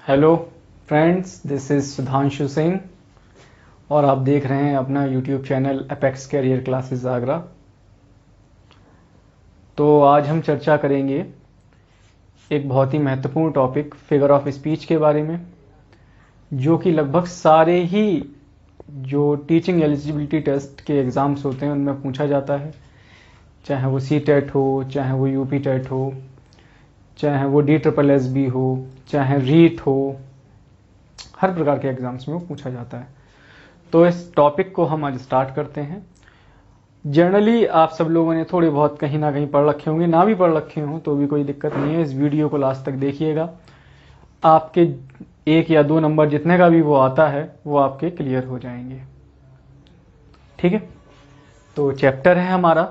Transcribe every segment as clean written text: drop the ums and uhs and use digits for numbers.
Hello friends, this is Sudhanshu Singh और आप देख रहे हैं अपना YouTube channel Apex Career Classes Agra. तो आज हम चर्चा करेंगे एक बहुत ही महत्वपूर्ण टॉपिक फिगर ऑफ स्पीच के बारे में, जो कि लगभग सारे ही जो टीचिंग एलिजिबिलिटी टेस्ट के एग्ज़ाम्स होते हैं उनमें पूछा जाता है। चाहे वो CTET हो, चाहे वो UP TET हो, चाहे वो DSSB हो, चाहे रीट हो, हर प्रकार के एग्ज़ाम्स में वो पूछा जाता है। तो इस टॉपिक को हम आज स्टार्ट करते हैं। जनरली आप सब लोगों ने थोड़े बहुत कहीं ना कहीं पढ़ रखे होंगे, ना भी पढ़ रखे हों तो भी कोई दिक्कत नहीं है। इस वीडियो को लास्ट तक देखिएगा, आपके 1 या 2 नंबर जितने का भी वो आता है वो आपके क्लियर हो जाएंगे। ठीक है, तो चैप्टर है हमारा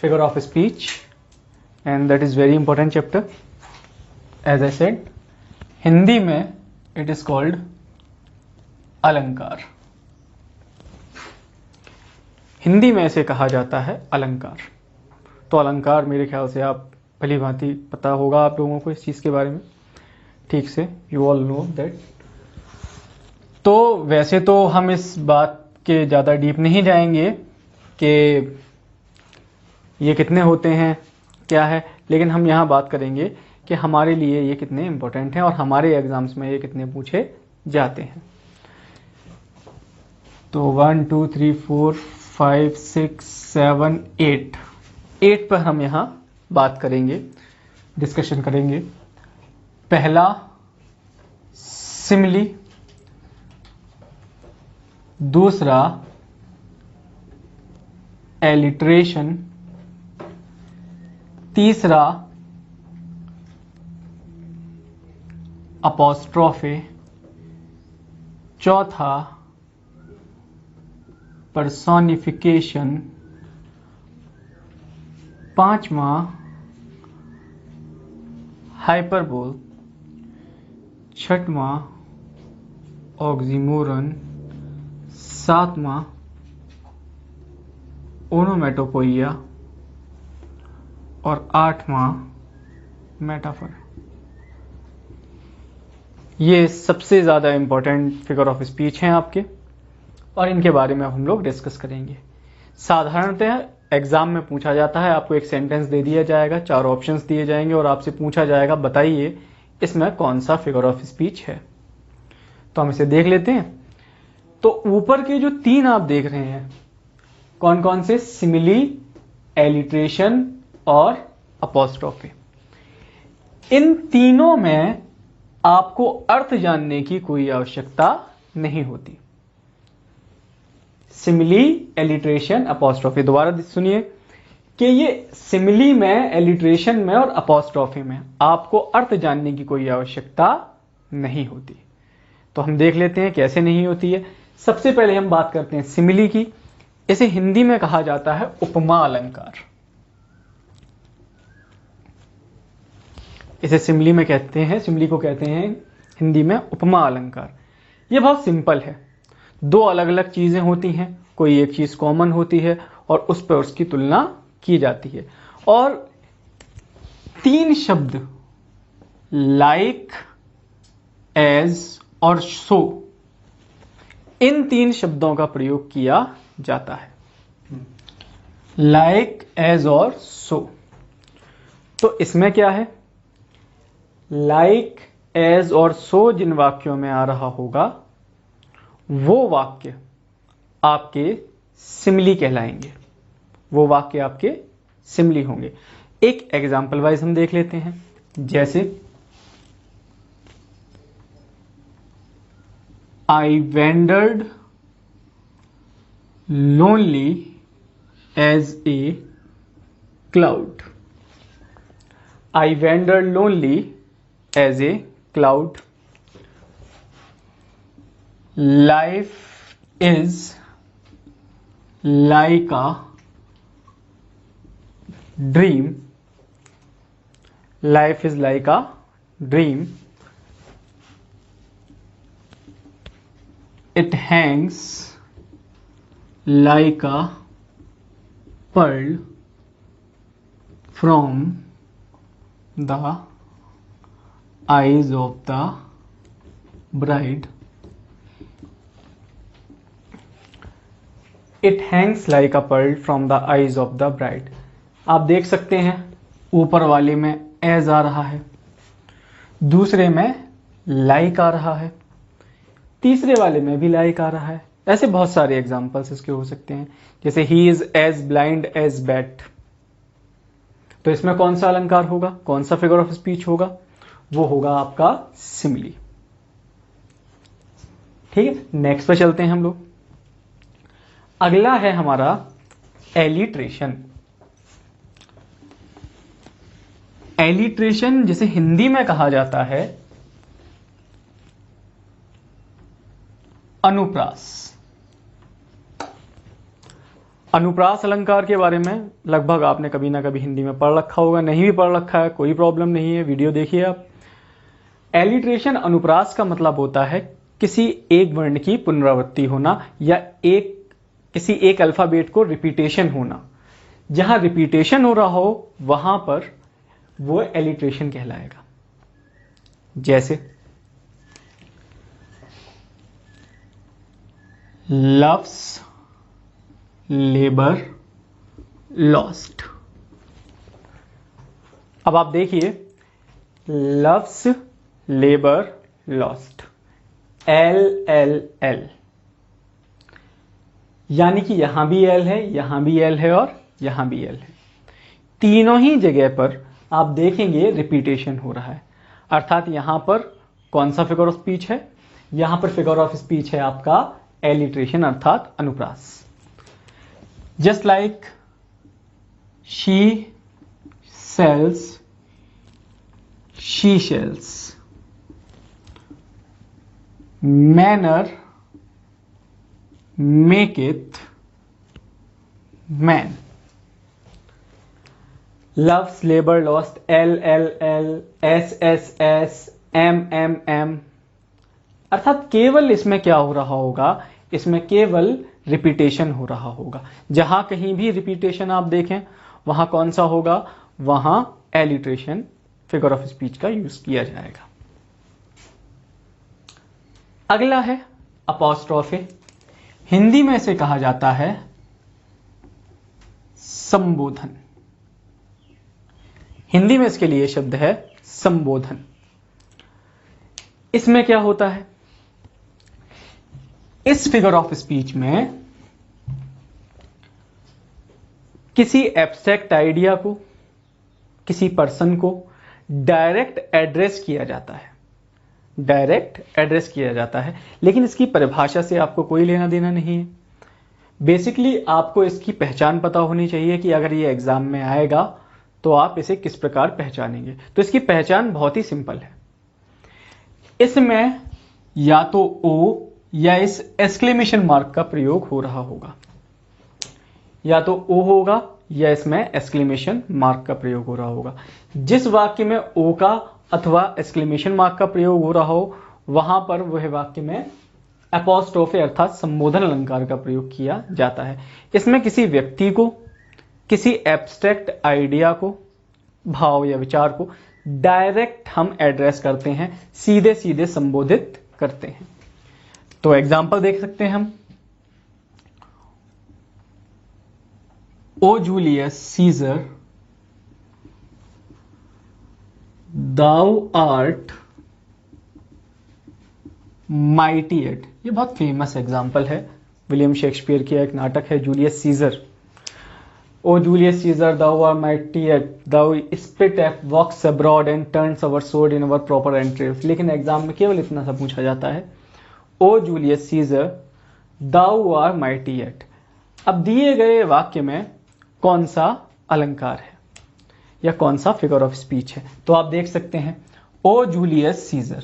figure of speech and that is very important chapter. As I said, Hindi में इट इज़ कॉल्ड अलंकार। हिंदी में इसे कहा जाता है अलंकार। तो अलंकार मेरे ख्याल से आप भली भांति पता होगा आप लोगों को इस चीज़ के बारे में ठीक से, यू ऑल नो दैट। तो वैसे तो हम इस बात के ज़्यादा डीप नहीं जाएंगे कि ये कितने होते हैं क्या है, लेकिन हम यहाँ बात करेंगे कि हमारे लिए ये कितने इम्पोर्टेंट हैं और हमारे एग्ज़ाम्स में ये कितने पूछे जाते हैं। तो 1 2 3 4 5 6 7 8 पर हम यहाँ बात करेंगे, डिस्कशन करेंगे। पहला सिमिली, दूसरा एलिट्रेशन, तीसरा अपोस्ट्रोफे, चौथा पर्सोनिफिकेशन, पांचवा हाइपरबोल, छठवां ऑक्सीमोरन, सातवां ओनोमेटोपोइया और आठवां मेटाफर। ये सबसे ज़्यादा इम्पोर्टेंट फिगर ऑफ स्पीच हैं आपके और इनके बारे में हम लोग डिस्कस करेंगे। साधारणतः एग्जाम में पूछा जाता है, आपको एक सेंटेंस दे दिया जाएगा, 4 ऑप्शंस दिए जाएंगे और आपसे पूछा जाएगा बताइए इसमें कौन सा फिगर ऑफ स्पीच है। तो हम इसे देख लेते हैं। तो ऊपर के जो 3 आप देख रहे हैं कौन कौन से, सिमिली, एलिट्रेशन और अपोस्ट्रोफे। इन तीनों में आपको अर्थ जानने की कोई आवश्यकता नहीं होती। Simile, alliteration, apostrophe. दोबारा सुनिए कि ये सिमिली में, एलिट्रेशन में और अपोस्ट्रोफे में आपको अर्थ जानने की कोई आवश्यकता नहीं होती। तो हम देख लेते हैं कैसे नहीं होती है। सबसे पहले हम बात करते हैं सिमिली की। इसे हिंदी में कहा जाता है उपमा अलंकार। इसे सिमिली में कहते हैं, सिमिली को कहते हैं हिंदी में उपमा अलंकार। यह बहुत सिंपल है। 2 अलग अलग चीजें होती हैं, कोई एक चीज कॉमन होती है और उस पर उसकी तुलना की जाती है। और 3 शब्द लाइक, एज और सो, इन 3 शब्दों का प्रयोग किया जाता है। लाइक, एज और सो। तो इसमें क्या है, लाइक, एज और सो जिन वाक्यों में आ रहा होगा वो वाक्य आपके सिमिली कहलाएंगे। वो वाक्य आपके सिमिली होंगे। एक एग्जाम्पल वाइज हम देख लेते हैं। जैसे I wandered lonely as a cloud. I wandered lonely as a cloud. Life is like a dream. Life is like a dream. It hangs like a pearl from the eyes of the bride, it hangs like a pearl from the eyes of the bride। आप देख सकते हैं ऊपर वाले में as आ रहा है, दूसरे में like आ रहा है, तीसरे वाले में भी like आ रहा है। ऐसे बहुत सारे एग्जाम्पल्स इसके हो सकते हैं, जैसे he is as blind as bat। तो इसमें कौन सा अलंकार होगा, कौन सा फिगर ऑफ स्पीच होगा, वो होगा आपका सिमिली। ठीक है, नेक्स्ट पे चलते हैं हम लोग। अगला है हमारा एलिट्रेशन। एलिट्रेशन जिसे हिंदी में कहा जाता है अनुप्रास। अनुप्रास अलंकार के बारे में लगभग आपने कभी ना कभी हिंदी में पढ़ रखा होगा, नहीं भी पढ़ रखा है कोई प्रॉब्लम नहीं है, वीडियो देखिए आप। एलिट्रेशन अनुप्रास का मतलब होता है किसी एक वर्ण की पुनरावृत्ति होना या किसी एक अल्फाबेट को रिपीटेशन होना। जहां रिपीटेशन हो रहा हो वहां पर वो एलिट्रेशन कहलाएगा। जैसे लव्स लेबर लॉस्ट। अब आप देखिए लव्स लेबर लॉस्ट, LLL, यानी कि यहां भी L है, यहां भी L है और यहां भी L है। तीनों ही जगह पर आप देखेंगे रिपीटेशन हो रहा है, अर्थात यहां पर कौन सा फिगर ऑफ स्पीच है, यहां पर फिगर ऑफ स्पीच है आपका एलिट्रेशन अर्थात अनुप्रास। Just like she sells she shells, manner maketh man, loves labour lost, LLL, SSS, MMM। अर्थात केवल इसमें क्या हो रहा होगा, इसमें केवल रिपीटेशन हो रहा होगा। जहां कहीं भी रिपीटेशन आप देखें वहां कौन सा होगा, वहां एलिट्रेशन फिगर ऑफ स्पीच का यूज किया जाएगा। अगला है अपॉस्ट्रोफे। हिंदी में इसे कहा जाता है संबोधन। हिंदी में इसके लिए शब्द है संबोधन। इसमें क्या होता है, इस फिगर ऑफ स्पीच में किसी एब्स्ट्रैक्ट आइडिया को, किसी पर्सन को डायरेक्ट एड्रेस किया जाता है, डायरेक्ट एड्रेस किया जाता है। लेकिन इसकी परिभाषा से आपको कोई लेना देना नहीं है। बेसिकली आपको इसकी पहचान पता होनी चाहिए कि अगर ये एग्जाम में आएगा तो आप इसे किस प्रकार पहचानेंगे। तो इसकी पहचान बहुत ही सिंपल है। इसमें या तो ओ या इस एक्सक्लेमेशन मार्क का प्रयोग हो रहा होगा, या तो ओ होगा या इसमें एक्सक्लेमेशन मार्क का प्रयोग हो रहा होगा। जिस वाक्य में ओ का अथवा एक्सक्लेमेशन मार्क का प्रयोग हो रहा हो वहां पर वह वाक्य में अपॉस्ट्रोफे अर्थात संबोधन अलंकार का प्रयोग किया जाता है। इसमें किसी व्यक्ति को, किसी एब्स्ट्रैक्ट आइडिया को, भाव या विचार को डायरेक्ट हम एड्रेस करते हैं, सीधे सीधे संबोधित करते हैं। तो एग्जाम्पल देख सकते हैं हम। O Julius Caesar, thou art mighty yet. ये बहुत फेमस एग्जाम्पल है, विलियम शेक्सपियर की एक नाटक है Julius Caesar. O Julius Caesar, thou are mighty yet, thou spit at walks abroad and turns our sword in our proper entrails. लेकिन exam में केवल इतना सा पूछा जाता है, O Julius Caesar, thou are mighty yet. अब दिए गए वाक्य में कौन सा अलंकार है या कौन सा फिगर ऑफ स्पीच है, तो आप देख सकते हैं ओ जूलियस सीजर,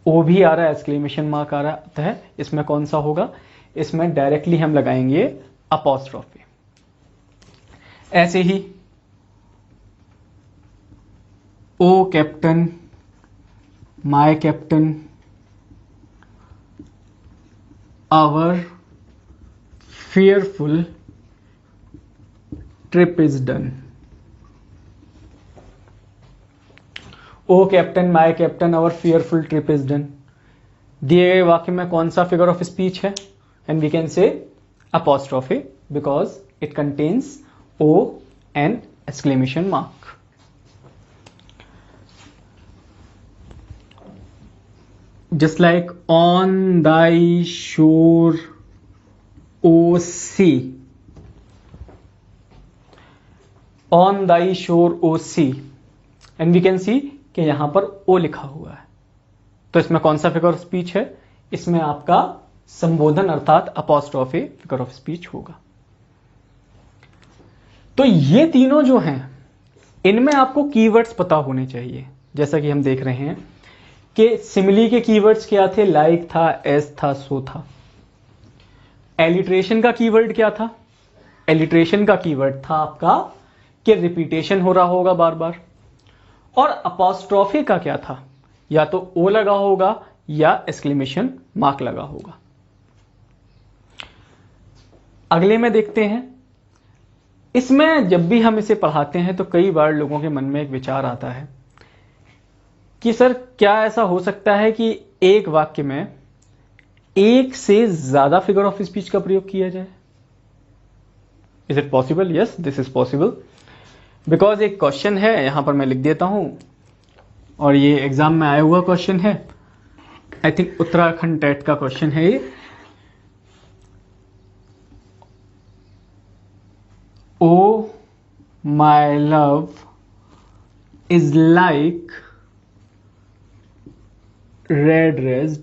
ओ भी आ रहा है, एक्सक्लेमेशन मार्क आ रहा है, इसमें कौन सा होगा, इसमें डायरेक्टली हम लगाएंगे अपॉस्ट्रोफी। ऐसे ही O captain, my captain, our fearful trip is done। O captain my captain our fearful trip is done. दिए गए वाक्य में कौन सा फिगर ऑफ स्पीच है? And we can say apostrophe because it contains O and exclamation mark. Just like on thy shore, O sea. On thy shore, O sea. And we can see कि यहां पर O लिखा हुआ है। तो इसमें कौन सा फिगर ऑफ स्पीच है? इसमें आपका संबोधन अर्थात अपॉस्ट्रोफी फिगर ऑफ स्पीच होगा। तो ये तीनों जो हैं इनमें आपको कीवर्ड्स पता होने चाहिए। जैसा कि हम देख रहे हैं कि सिमिली के कीवर्ड्स क्या थे? लाइक था, एस था, सो था। एलिट्रेशन का कीवर्ड क्या था? एलिट्रेशन का कीवर्ड था आपका कि रिपीटेशन हो रहा होगा बार बार। और अपॉस्ट्रोफी का क्या था? या तो ओ लगा होगा या एक्सक्लेमेशन मार्क लगा होगा। अगले में देखते हैं। इसमें जब भी हम इसे पढ़ाते हैं तो कई बार लोगों के मन में एक विचार आता है कि सर क्या ऐसा हो सकता है कि एक वाक्य में एक से ज्यादा फिगर ऑफ स्पीच का प्रयोग किया जाए? Is it possible? Yes, this is possible. Because एक क्वेश्चन है, यहां पर मैं लिख देता हूं, और ये एग्जाम में आया हुआ क्वेश्चन है। आई थिंक उत्तराखंड टेट का क्वेश्चन है ये। O my love is like red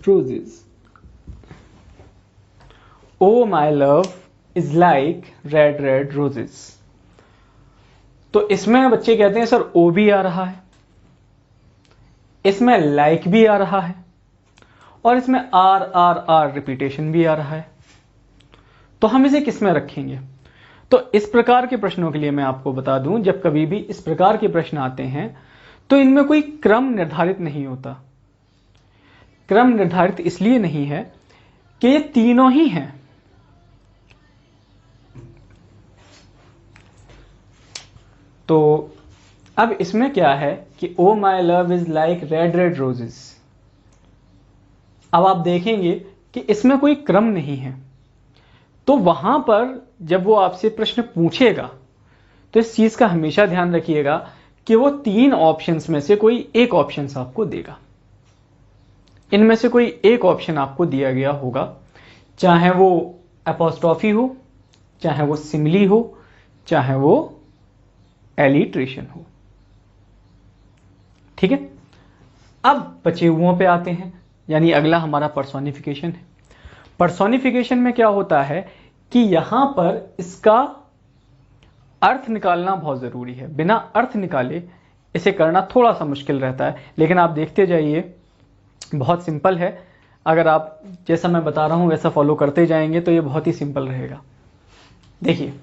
roses. O my love is like red roses. तो इसमें बच्चे कहते हैं सर ओ भी आ रहा है, इसमें लाइक भी आ रहा है, और इसमें आर आर आर रिपीटेशन भी आ रहा है। तो हम इसे किस में रखेंगे? तो इस प्रकार के प्रश्नों के लिए मैं आपको बता दूं, जब कभी भी इस प्रकार के प्रश्न आते हैं तो इनमें कोई क्रम निर्धारित नहीं होता। क्रम निर्धारित इसलिए नहीं है कि ये तीनों ही हैं। तो अब इसमें क्या है कि O my love is like red roses. अब आप देखेंगे कि इसमें कोई क्रम नहीं है। तो वहां पर जब वो आपसे प्रश्न पूछेगा तो इस चीज का हमेशा ध्यान रखिएगा कि वो तीन ऑप्शंस में से कोई एक ऑप्शन आपको देगा। इनमें से कोई एक ऑप्शन आपको दिया गया होगा, चाहे वो एपोस्ट्रोफी हो, चाहे वो सिमिली हो, चाहे वो एलिट्रेशन हो। ठीक है। अब बचे हुओं पे आते हैं, यानी अगला हमारा पर्सोनिफिकेशन है। पर्सोनिफिकेशन में क्या होता है कि यहां पर इसका अर्थ निकालना बहुत जरूरी है। बिना अर्थ निकाले इसे करना थोड़ा सा मुश्किल रहता है, लेकिन आप देखते जाइए, बहुत सिंपल है। अगर आप जैसा मैं बता रहा हूं वैसा फॉलो करते जाएंगे तो ये बहुत ही सिंपल रहेगा। देखिए,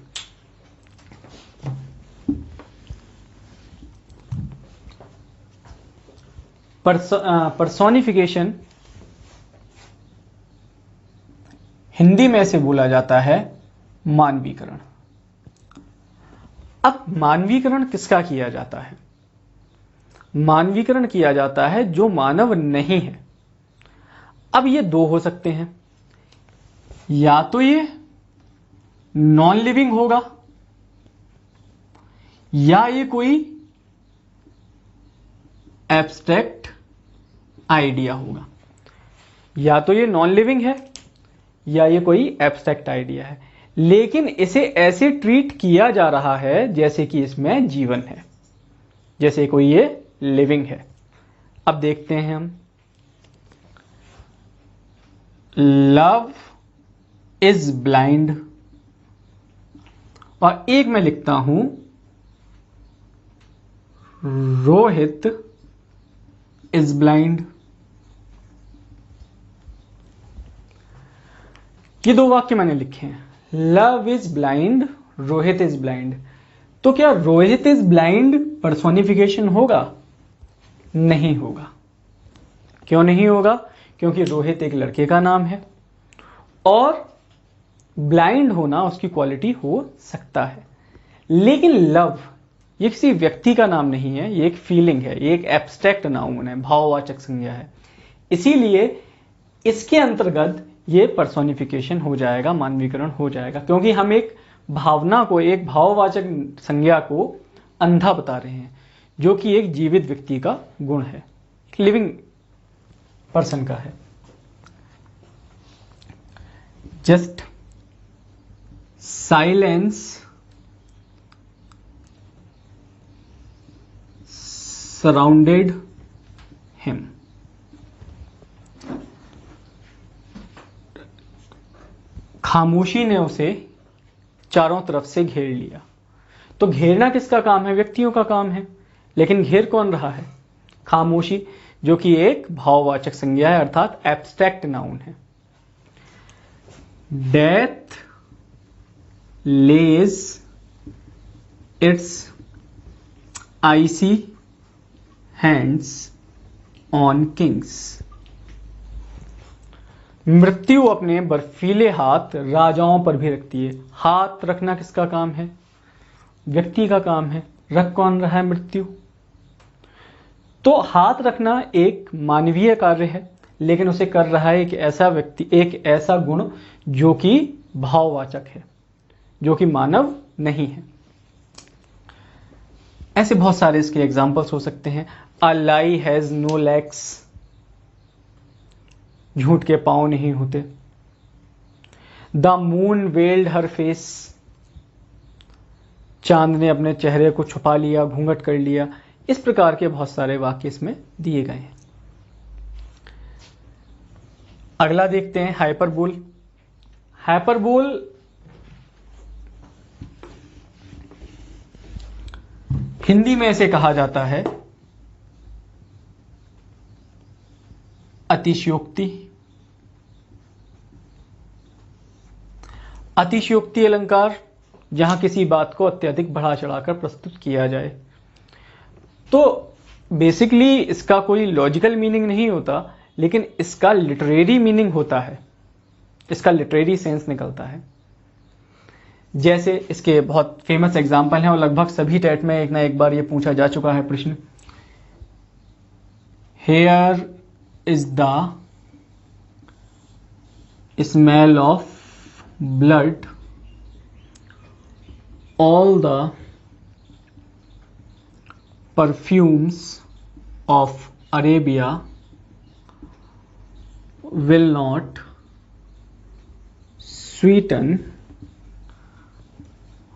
पर्सोनिफिकेशन हिंदी में से बोला जाता है मानवीकरण। अब मानवीकरण किसका किया जाता है? मानवीकरण किया जाता है जो मानव नहीं है। अब ये दो हो सकते हैं, या तो ये नॉन लिविंग होगा या ये कोई एब्स्ट्रैक्ट आइडिया होगा। या तो ये नॉन लिविंग है या ये कोई एब्स्ट्रैक्ट आइडिया है, लेकिन इसे ऐसे ट्रीट किया जा रहा है जैसे कि इसमें जीवन है, जैसे कोई ये लिविंग है। अब देखते हैं हम, लव इज ब्लाइंड, और एक मैं लिखता हूं रोहित इज ब्लाइंड। ये दो वाक्य मैंने लिखे हैं, love is blind, Rohit is blind. तो क्या रोहित इज ब्लाइंड पर्सोनिफिकेशन होगा? नहीं होगा। क्यों नहीं होगा? क्योंकि रोहित एक लड़के का नाम है और ब्लाइंड होना उसकी क्वालिटी हो सकता है। लेकिन लव ये किसी व्यक्ति का नाम नहीं है, ये एक फीलिंग है, ये एक एब्स्ट्रैक्ट नाउन है, भाववाचक संज्ञा है। इसीलिए इसके अंतर्गत ये पर्सोनिफिकेशन हो जाएगा, मानवीकरण हो जाएगा, क्योंकि हम एक भावना को, एक भाववाचक संज्ञा को अंधा बता रहे हैं, जो कि एक जीवित व्यक्ति का गुण है, एक लिविंग पर्सन का है। Just silence surrounded him. खामोशी ने उसे चारों तरफ से घेर लिया। तो घेरना किसका काम है? व्यक्तियों का काम है। लेकिन घेर कौन रहा है? खामोशी, जो कि एक भाववाचक संज्ञा है, अर्थात एब्स्ट्रैक्ट नाउन है। Death lays its icy hands on kings. मृत्यु अपने बर्फीले हाथ राजाओं पर भी रखती है। हाथ रखना किसका काम है? व्यक्ति का काम है। रख कौन रहा है? मृत्यु। तो हाथ रखना एक मानवीय कार्य है, लेकिन उसे कर रहा है एक ऐसा व्यक्ति, एक ऐसा गुण जो कि भाववाचक है, जो कि मानव नहीं है। ऐसे बहुत सारे इसके एग्जाम्पल्स हो सकते हैं। अ लाई हैज नो लेग्स, झूठ के पांव नहीं होते। The moon weld her face, चांद ने अपने चेहरे को छुपा लिया, घूंघट कर लिया। इस प्रकार के बहुत सारे वाक्य इसमें दिए गए हैं। अगला देखते हैं हाइपरबोल। हाइपरबोल हिंदी में इसे कहा जाता है अतिशयोक्ति। अतिशयोक्ति अलंकार, जहां किसी बात को अत्यधिक बढ़ा चढ़ाकर प्रस्तुत किया जाए। तो बेसिकली इसका कोई लॉजिकल मीनिंग नहीं होता, लेकिन इसका लिटरेरी मीनिंग होता है, इसका लिटरेरी सेंस निकलता है। जैसे इसके बहुत फेमस एग्जाम्पल हैं और लगभग सभी टेट में एक ना एक बार ये पूछा जा चुका है प्रश्न। Here is the smell of blood, all the perfumes of Arabia will not sweeten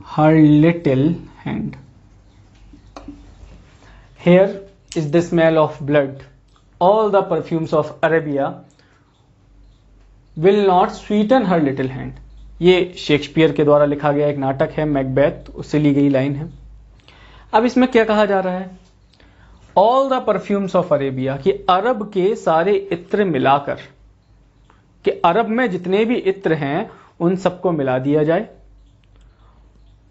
her little hand. Here is the smell of blood. All the perfumes of Arabia will not sweeten her little hand. ये Shakespeare के द्वारा लिखा गया एक नाटक है, Macbeth, उससे ली गई लाइन है। अब इसमें क्या कहा जा रहा है? All the perfumes of Arabia, कि अरब के सारे इत्र मिलाकर, कि अरब में जितने भी इत्र हैं उन सबको मिला दिया जाए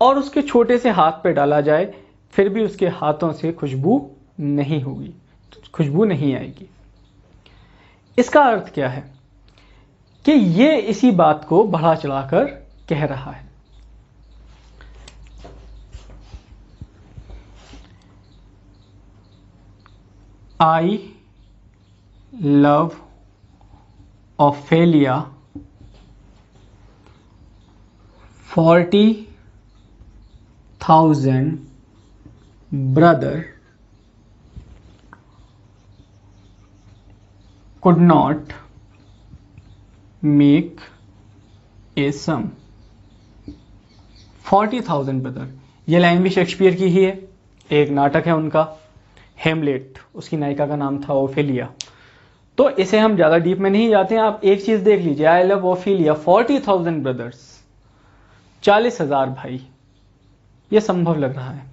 और उसके छोटे से हाथ पे डाला जाए, फिर भी उसके हाथों से खुशबू नहीं होगी, खुशबू नहीं आएगी। इसका अर्थ क्या है? कि ये इसी बात को बढ़ा चढ़ाकर कह रहा है। I love Ophelia 40,000 brother could not make a sum। 40,000 brother, ये लाइन भी शेक्सपियर की ही है। एक नाटक है उनका हेमलेट, उसकी नायिका का नाम था ओफेलिया। तो इसे हम ज्यादा डीप में नहीं जाते हैं। आप एक चीज देख लीजिए, आई लव ओफेलिया 40,000 ब्रदर्स, 40,000 भाई, यह संभव लग रहा है।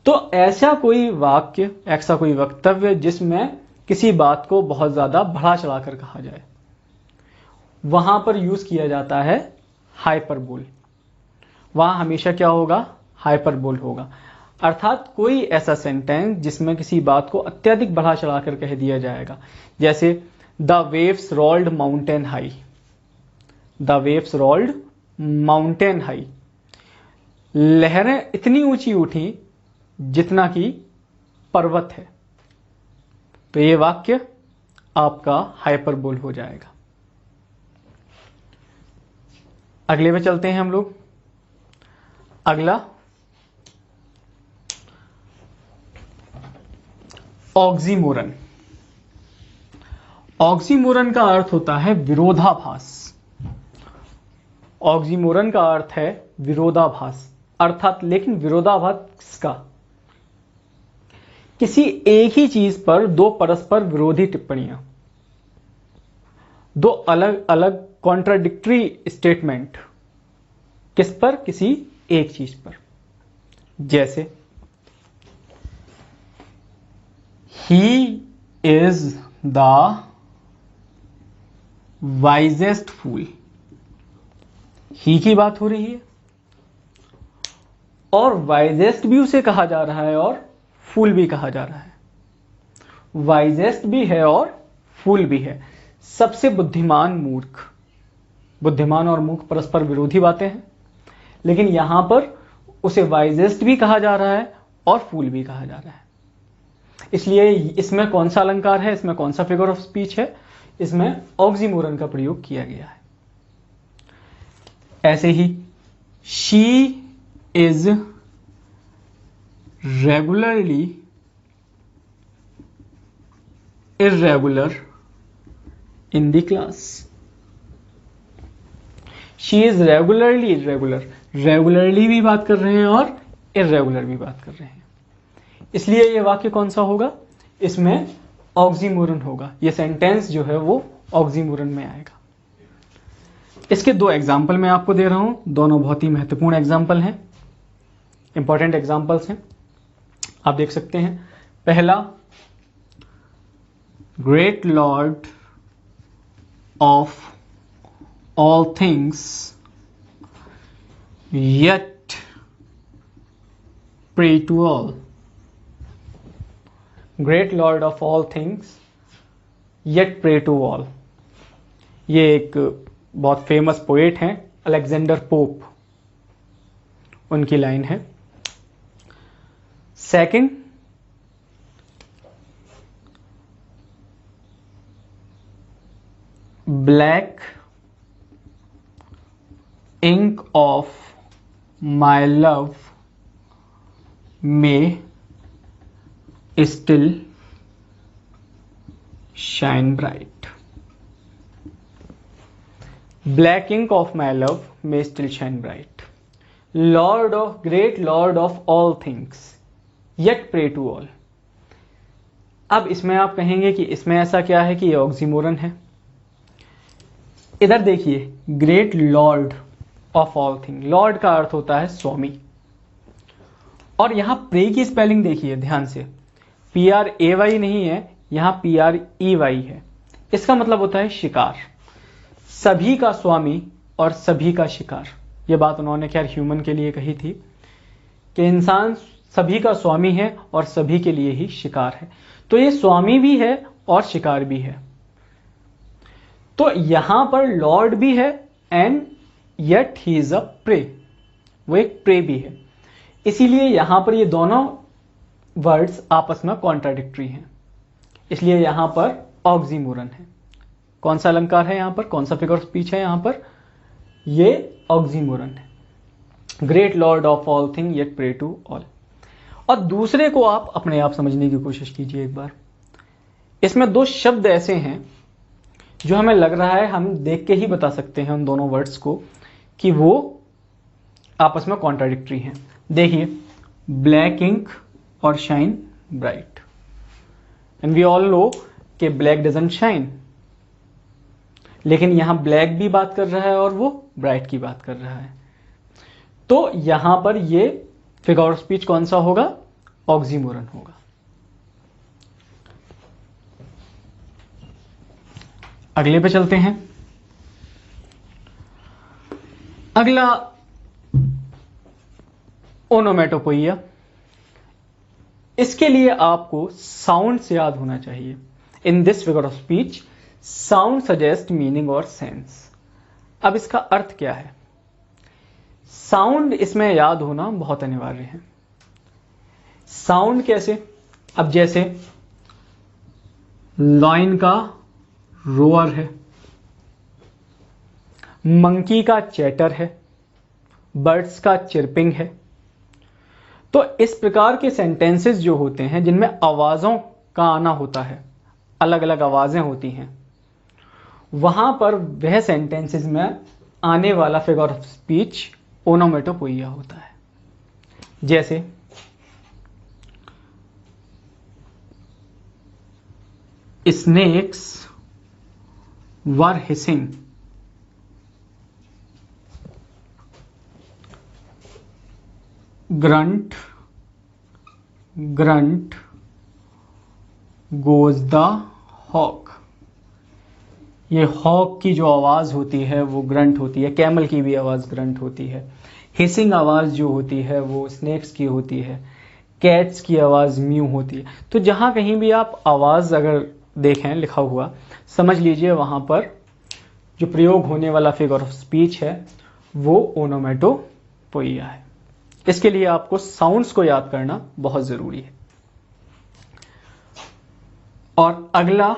तो ऐसा कोई वाक्य, ऐसा कोई वक्तव्य जिसमें किसी बात को बहुत ज्यादा बढ़ा चढ़ाकर कहा जाए, वहां पर यूज किया जाता है हाइपरबोल। वहां हमेशा क्या होगा? हाइपरबोल होगा। अर्थात कोई ऐसा सेंटेंस जिसमें किसी बात को अत्यधिक बढ़ा चढ़ाकर कह दिया जाएगा। जैसे the waves rolled mountain high, the waves rolled mountain high, लहरें इतनी ऊंची उठी जितना कि पर्वत है। तो ये वाक्य आपका हाइपरबोल हो जाएगा। अगले पे चलते हैं हम लोग। अगला ऑक्सीमोरन। ऑक्सीमोरन का अर्थ होता है विरोधाभास। ऑक्सीमोरन का अर्थ है विरोधाभास, अर्थात लेकिन विरोधाभास का किसी एक ही चीज पर दो परस्पर विरोधी टिप्पणियां, दो अलग अलग कॉन्ट्राडिक्टरी स्टेटमेंट, किस पर? किसी एक चीज पर। जैसे ही इज द वाइजेस्ट फूल, ही की बात हो रही है और वाइजेस्ट भी उसे कहा जा रहा है और फूल भी कहा जा रहा है। वाइजेस्ट भी है और फूल भी है। सबसे बुद्धिमान मूर्ख। बुद्धिमान और मूर्ख परस्पर विरोधी बातें हैं, लेकिन यहां पर उसे वाइजेस्ट भी कहा जा रहा है और फूल भी कहा जा रहा है। इसलिए इसमें कौन सा अलंकार है, इसमें कौन सा फिगर ऑफ स्पीच है? इसमें ऑक्सीमोरन का प्रयोग किया गया है। ऐसे ही she is regularly irregular in the class. She is regularly irregular. Regularly भी बात कर रहे हैं और इर्रेगुलर भी बात कर रहे हैं। इसलिए ये वाक्य कौन सा होगा? इसमें ऑक्सीमोरन होगा। ये सेंटेंस जो है वो ऑक्सीमोरन में आएगा। इसके दो एग्जाम्पल मैं आपको दे रहा हूं, दोनों बहुत ही महत्वपूर्ण एग्जाम्पल हैं, इंपॉर्टेंट एग्जाम्पल्स हैं। आप देख सकते हैं। पहला, great lord of all things yet pray to all. Great Lord of all things yet pray to all. ये एक बहुत फेमस पोएट हैं, अलेक्जेंडर पोप, उनकी लाइन है। Second, black ink of my love may still shine bright. Black ink of my love may still shine bright. Lord of great Lord of all things, yet pray to all. अब इसमें आप कहेंगे कि इसमें ऐसा क्या है कि ये ऑक्सीमोरन है। इधर देखिए, great lord of all thing, Lord का अर्थ होता है स्वामी, और यहां प्रे की स्पेलिंग देखिए ध्यान से, PRAY नहीं है, यहां PREY है। इसका मतलब होता है शिकार, सभी का स्वामी और सभी का शिकार। यह बात उन्होंने खैर ह्यूमन के लिए कही थी कि इंसान सभी का स्वामी है और सभी के लिए ही शिकार है। तो ये स्वामी भी है और शिकार भी है। तो यहां पर लॉर्ड भी है and yet he is a prey, वो एक प्रे भी है। इसीलिए यहां पर ये दोनों वर्ड्स आपस में कॉन्ट्राडिक्टरी हैं, इसलिए यहां पर ऑक्सीमोरन है। कौन सा अलंकार है यहां पर, कौन सा फिगर ऑफ स्पीच है यहां पर? ये ऑक्सीमोरन है। Great lord of all thing yet prey to all. और दूसरे को आप अपने आप समझने की कोशिश कीजिए एक बार। इसमें दो शब्द ऐसे हैं जो हमें लग रहा है हम देख के ही बता सकते हैं उन दोनों वर्ड्स को कि वो आपस में कॉन्ट्राडिक्टरी हैं। देखिए, ब्लैक इंक और shine bright, and we all know कि ब्लैक डजंट शाइन, लेकिन यहां ब्लैक भी बात कर रहा है और वो ब्राइट की बात कर रहा है। तो यहां पर ये फिगर ऑफ स्पीच कौन सा होगा? ऑक्सीमोरन होगा। अगले पे चलते हैं। अगला ओनोमेटोपोइया। इसके लिए आपको साउंड से याद होना चाहिए। In this figure of speech sound suggest meaning और सेंस। अब इसका अर्थ क्या है? साउंड इसमें याद होना बहुत अनिवार्य है। साउंड कैसे? अब जैसे लॉइन का रोअर है, मंकी का चैटर है, बर्ड्स का चिरपिंग है। तो इस प्रकार के सेंटेंसेस जो होते हैं जिनमें आवाज़ों का आना होता है, अलग अलग आवाज़ें होती हैं, वहां पर वह सेंटेंसेस में आने वाला फिगर ऑफ स्पीच ओनोमेटोपोइया होता है। जैसे snakes were hissing, grunt grunt goes the hawk. ये हॉक की जो आवाज़ होती है वो ग्रंट होती है, कैमल की भी आवाज़ ग्रंट होती है। हिसिंग आवाज़ जो होती है वो स्नेक्स की होती है, कैट्स की आवाज़ म्यू होती है। तो जहाँ कहीं भी आप आवाज़ अगर देखें लिखा हुआ, समझ लीजिए वहाँ पर जो प्रयोग होने वाला फिगर ऑफ स्पीच है वो ओनोमेटोपोइया है। इसके लिए आपको साउंड्स को याद करना बहुत ज़रूरी है। और अगला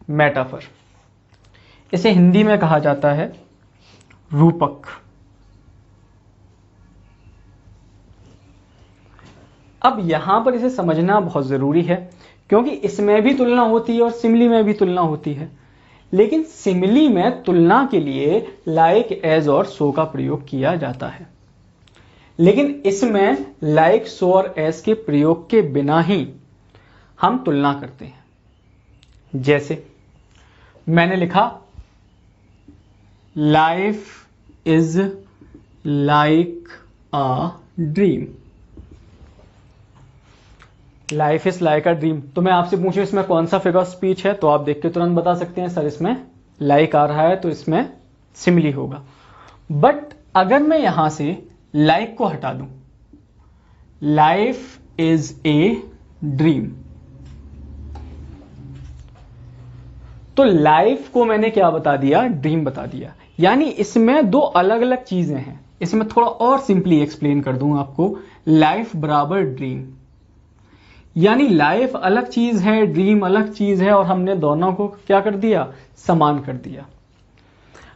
मेटाफर, इसे हिंदी में कहा जाता है रूपक। अब यहां पर इसे समझना बहुत ज़रूरी है क्योंकि इसमें भी तुलना होती है और सिमिली में भी तुलना होती है। लेकिन सिमिली में तुलना के लिए लाइक, एज और सो का प्रयोग किया जाता है, लेकिन इसमें लाइक, सो और एज के प्रयोग के बिना ही हम तुलना करते हैं। जैसे मैंने लिखा life is like a dream. Life is like a dream. तो मैं आपसे पूछूं इसमें कौन सा फिगर स्पीच है, तो आप देख के तुरंत बता सकते हैं सर इसमें लाइक आ रहा है तो इसमें सिमिली होगा। बट अगर मैं यहां से लाइक को हटा दूं, लाइफ इज ए ड्रीम, तो लाइफ को मैंने क्या बता दिया, ड्रीम बता दिया। यानी इसमें दो अलग अलग चीजें हैं। इसमें थोड़ा और सिंपली एक्सप्लेन कर दूं आपको, लाइफ बराबर ड्रीम, यानी लाइफ अलग चीज है, ड्रीम अलग चीज है, और हमने दोनों को क्या कर दिया, समान कर दिया।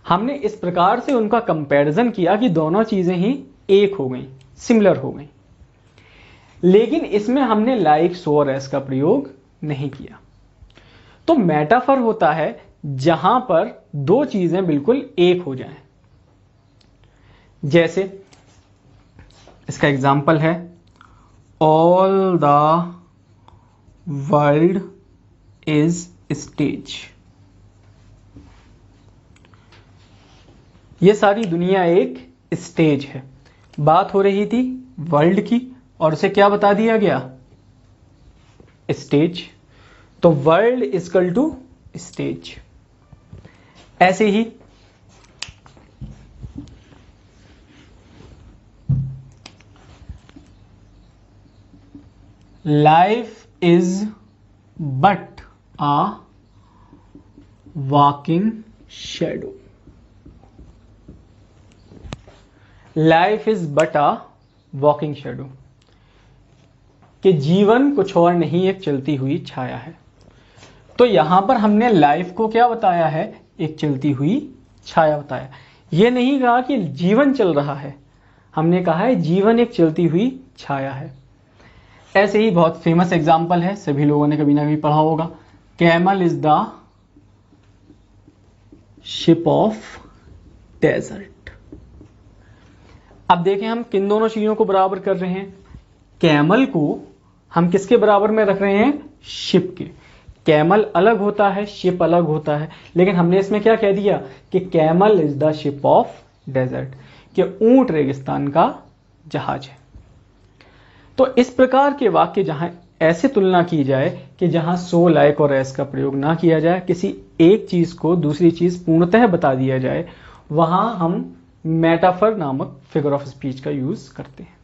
हमने इस प्रकार से उनका कंपैरिजन किया कि दोनों चीजें ही एक हो गई, सिमिलर हो गई। लेकिन इसमें हमने लाइक, सो और एस का प्रयोग नहीं किया। तो मेटाफर होता है जहां पर दो चीजें बिल्कुल एक हो जाएं। जैसे इसका एग्जाम्पल है all the world is stage. ये सारी दुनिया एक स्टेज है। बात हो रही थी वर्ल्ड की और उसे क्या बता दिया गया, स्टेज। तो वर्ल्ड इक्वल टू स्टेज। ऐसे ही life is but a walking shadow. Life is but a walking shadow, कि जीवन कुछ और नहीं एक चलती हुई छाया है। तो यहां पर हमने लाइफ को क्या बताया है, एक चलती हुई छाया बताया। यह नहीं कहा कि जीवन चल रहा है, हमने कहा है जीवन एक चलती हुई छाया है। ऐसे ही बहुत फेमस एग्जाम्पल है, सभी लोगों ने कभी ना कभी पढ़ा होगा, camel is the ship of desert. अब देखें हम किन दोनों चीजों को बराबर कर रहे हैं। कैमल को हम किसके बराबर में रख रहे हैं, शिप के। कैमल अलग होता है, शिप अलग होता है, लेकिन हमने इसमें क्या कह दिया कि camel is the ship of desert, कि ऊंट रेगिस्तान का जहाज है। तो इस प्रकार के वाक्य जहां ऐसे तुलना की जाए कि जहां सो, लाइक और एस का प्रयोग ना किया जाए, किसी एक चीज को दूसरी चीज पूर्णतः बता दिया जाए, वहां हम मेटाफर नामक फिगर ऑफ स्पीच का यूज करते हैं।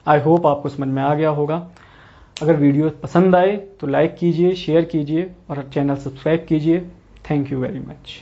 आई होप आपको समझ में आ गया होगा। अगर वीडियो पसंद आए तो लाइक कीजिए, शेयर कीजिए और चैनल सब्सक्राइब कीजिए। Thank you very much.